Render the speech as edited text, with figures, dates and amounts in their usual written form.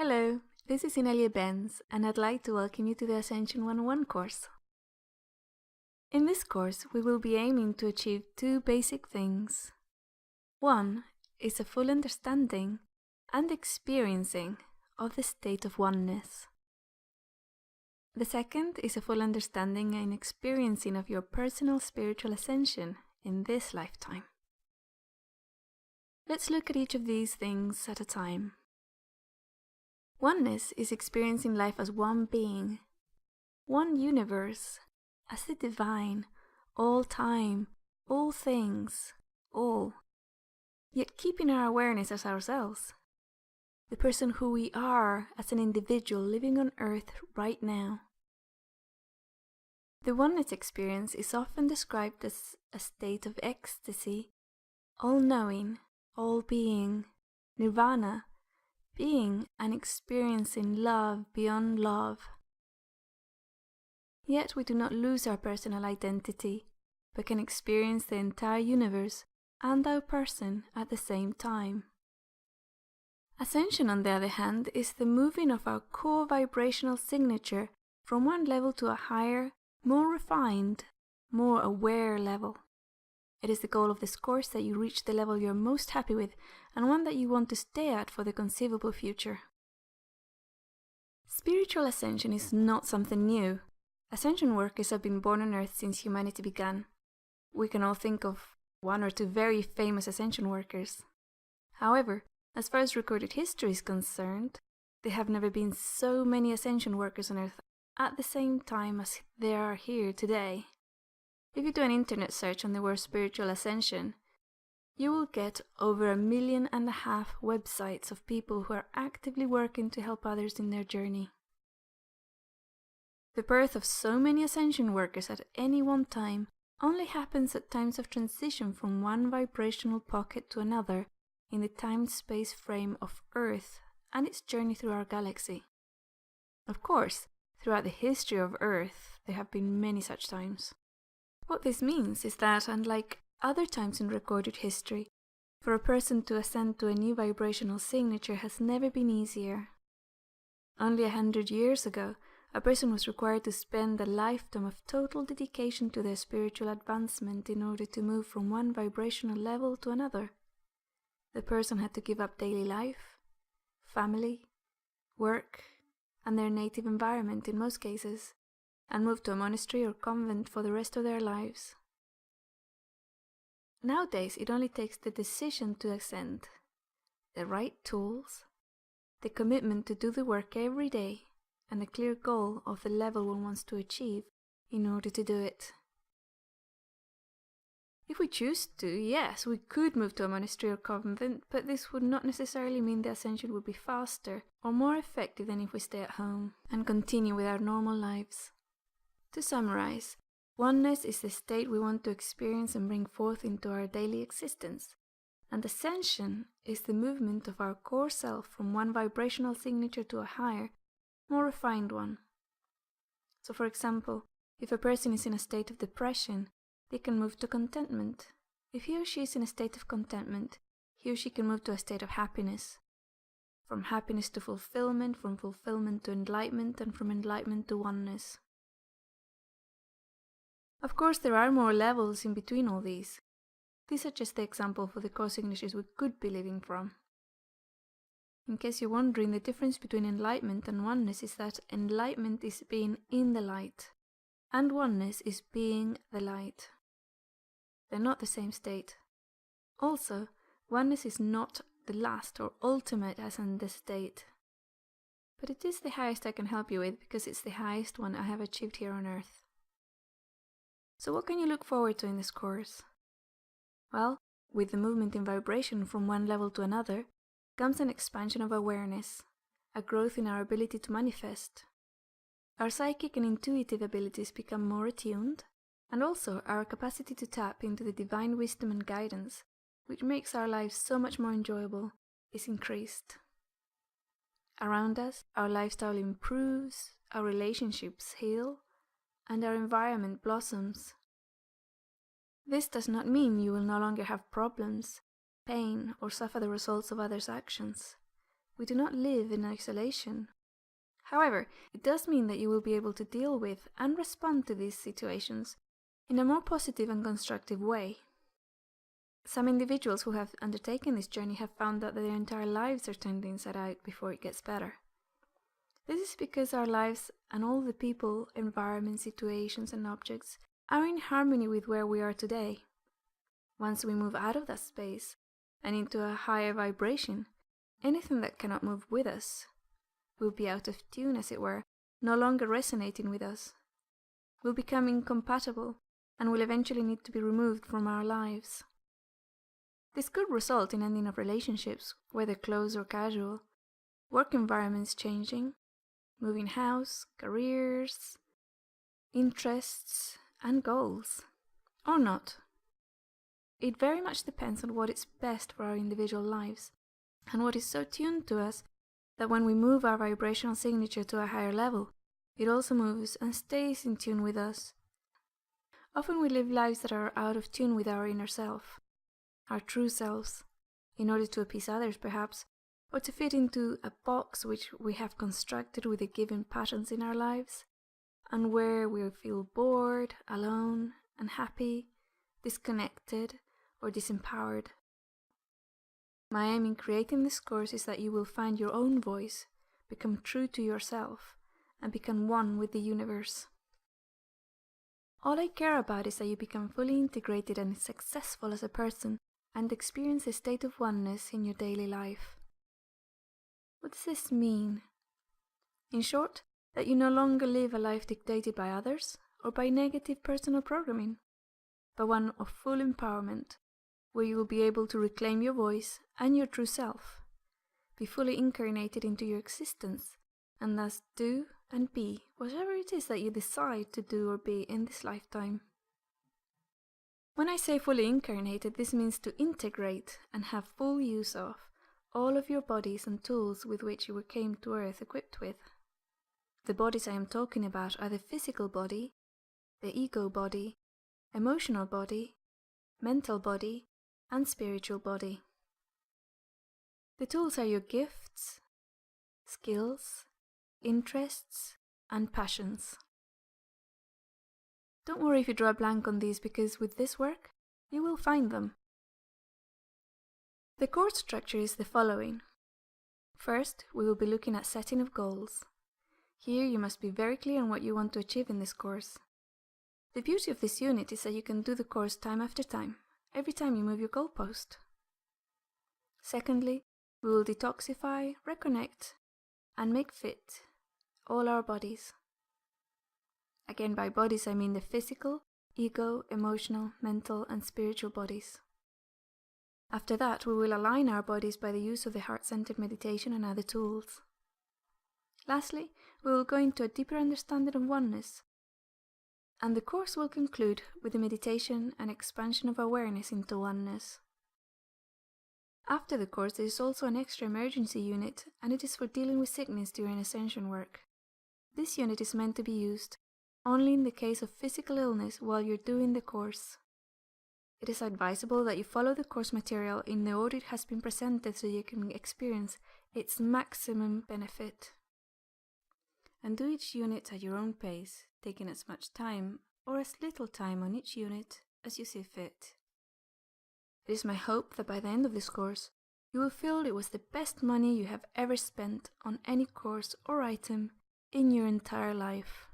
Hello, this is Inelia Benz, and I'd like to welcome you to the Ascension101 course. In this course, we will be aiming to achieve two basic things. One is a full understanding and experiencing of the state of oneness. The second is a full understanding and experiencing of your personal spiritual ascension in this lifetime. Let's look at each of these things at a time. Oneness is experiencing life as one being, one universe, as the divine, all time, all things, all, yet keeping our awareness as ourselves, the person who we are as an individual living on earth right now. The oneness experience is often described as a state of ecstasy, all-knowing, all-being, nirvana, being and experiencing love beyond love. Yet we do not lose our personal identity, but can experience the entire universe and our person at the same time. Ascension, on the other hand, is the moving of our core vibrational signature from one level to a higher, more refined, more aware level. It is the goal of this course that you reach the level you're most happy with and one that you want to stay at for the conceivable future. Spiritual ascension is not something new. Ascension workers have been born on Earth since humanity began. We can all think of one or two very famous ascension workers. However, as far as recorded history is concerned, there have never been so many ascension workers on Earth at the same time as there are here today. If you do an internet search on the word spiritual ascension, you will get over 1.5 million websites of people who are actively working to help others in their journey. The birth of so many ascension workers at any one time only happens at times of transition from one vibrational pocket to another in the time-space frame of Earth and its journey through our galaxy. Of course, throughout the history of Earth, there have been many such times. What this means is that, unlike other times in recorded history, for a person to ascend to a new vibrational signature has never been easier. Only 100 years ago, a person was required to spend a lifetime of total dedication to their spiritual advancement in order to move from one vibrational level to another. The person had to give up daily life, family, work, and their native environment in most cases, and move to a monastery or convent for the rest of their lives. Nowadays, it only takes the decision to ascend, the right tools, the commitment to do the work every day, and a clear goal of the level one wants to achieve in order to do it. If we choose to, yes, we could move to a monastery or convent, but this would not necessarily mean the ascension would be faster or more effective than if we stay at home and continue with our normal lives. To summarize, oneness is the state we want to experience and bring forth into our daily existence, and ascension is the movement of our core self from one vibrational signature to a higher, more refined one. So for example, if a person is in a state of depression, they can move to contentment. If he or she is in a state of contentment, he or she can move to a state of happiness. From happiness to fulfillment, from fulfillment to enlightenment, and from enlightenment to oneness. Of course, there are more levels in between all these. These are just the example for the core signatures we could be living from. In case you're wondering, the difference between enlightenment and oneness is that enlightenment is being in the light, and oneness is being the light. They're not the same state. Also, oneness is not the last or ultimate ascended state, but it is the highest I can help you with because it's the highest one I have achieved here on Earth. So what can you look forward to in this course? Well, with the movement in vibration from one level to another, comes an expansion of awareness, a growth in our ability to manifest. Our psychic and intuitive abilities become more attuned, and also our capacity to tap into the divine wisdom and guidance, which makes our lives so much more enjoyable, is increased. Around us, our lifestyle improves, our relationships heal, and our environment blossoms. This does not mean you will no longer have problems, pain, or suffer the results of others' actions. We do not live in isolation. However, it does mean that you will be able to deal with and respond to these situations in a more positive and constructive way. Some individuals who have undertaken this journey have found that their entire lives are turned inside out before it gets better. This is because our lives and all the people, environments, situations and objects are in harmony with where we are today. Once we move out of that space and into a higher vibration, anything that cannot move with us will be out of tune, as it were, no longer resonating with us, will become incompatible and will eventually need to be removed from our lives. This could result in ending of relationships, whether close or casual, work environments changing, moving house, careers, interests, and goals, or not. It very much depends on what is best for our individual lives, and what is so tuned to us that when we move our vibrational signature to a higher level, it also moves and stays in tune with us. Often we live lives that are out of tune with our inner self, our true selves, in order to appease others perhaps, or to fit into a box which we have constructed with the given patterns in our lives, and where we feel bored, alone, unhappy, disconnected, or disempowered. My aim in creating this course is that you will find your own voice, become true to yourself, and become one with the universe. All I care about is that you become fully integrated and successful as a person, and experience a state of oneness in your daily life. What does this mean? In short, that you no longer live a life dictated by others or by negative personal programming, but one of full empowerment, where you will be able to reclaim your voice and your true self, be fully incarnated into your existence, and thus do and be whatever it is that you decide to do or be in this lifetime. When I say fully incarnated, this means to integrate and have full use of all of your bodies and tools with which you came to Earth equipped with. The bodies I am talking about are the physical body, the ego body, emotional body, mental body, and spiritual body. The tools are your gifts, skills, interests, and passions. Don't worry if you draw a blank on these, because with this work, you will find them. The course structure is the following. First, we will be looking at setting of goals. Here you must be very clear on what you want to achieve in this course. The beauty of this unit is that you can do the course time after time, every time you move your goalpost. Secondly, we will detoxify, reconnect, and make fit all our bodies. Again, by bodies I mean the physical, ego, emotional, mental, and spiritual bodies. After that, we will align our bodies by the use of the heart-centered meditation and other tools. Lastly, we will go into a deeper understanding of oneness, and the course will conclude with the meditation and expansion of awareness into oneness. After the course, there is also an extra emergency unit, and it is for dealing with sickness during ascension work. This unit is meant to be used only in the case of physical illness while you're doing the course. It is advisable that you follow the course material in the order it has been presented so you can experience its maximum benefit. And do each unit at your own pace, taking as much time or as little time on each unit as you see fit. It is my hope that by the end of this course, you will feel it was the best money you have ever spent on any course or item in your entire life.